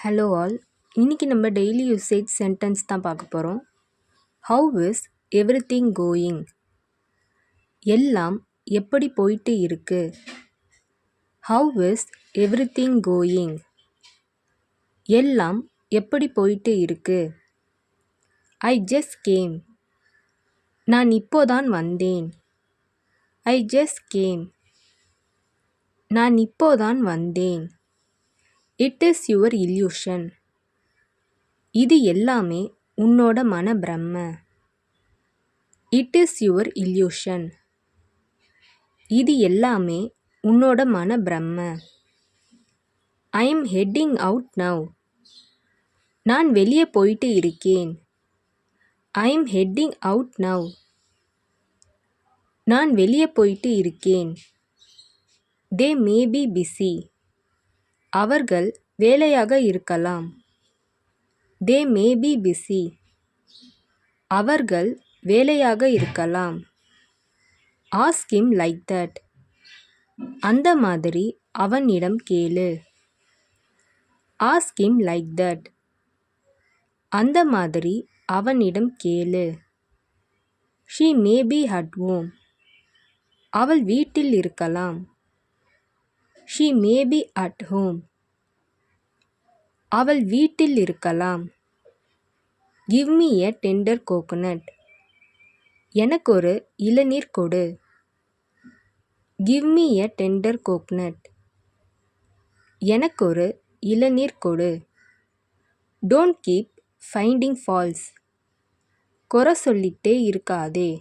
Hello all. இன்னைக்கு நம்ம daily usage sentence தான் பார்க்க போகிறோம். How is everything going? எல்லாம் எப்படி போயிட்டு இருக்கு? How is everything going? எல்லாம் எப்படி போயிட்டு இருக்கு? I just came. நான் இப்போதான் வந்தேன். I just came. நான் இப்போதான் வந்தேன். It is your illusion. இது எல்லாமே உன்னோட மனப்பிரம. It is your illusion. இது எல்லாமே உன்னோட மனப்பிரம. I am heading out now. நான் வெளியே போயிட்டு இருக்கேன். I am heading out now. நான் வெளியே போயிட்டு இருக்கேன். They may be busy. அவர்கள் வேலையாக இருக்கலாம். They may be busy. அவர்கள் வேலையாக இருக்கலாம். Ask him like that. அந்த மாதிரி அவனிடம் கேளு. Ask him like that. அந்த மாதிரி அவனிடம் கேளு. She may be at home. அவள் வீட்டில் இருக்கலாம். She may be at home. அவள் வீட்டில் இருக்கலாம். Give me a tender coconut. எனக்கு ஒரு இளநீர் கொடு. Give me a tender coconut. எனக்கு ஒரு இளநீர் கொடு. Don't keep finding faults. குறை சொல்லிட்டே இருக்காதே.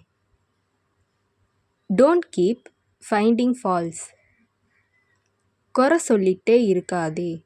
Don't keep finding faults. குறை சொல்லிட்டே இருக்காதே.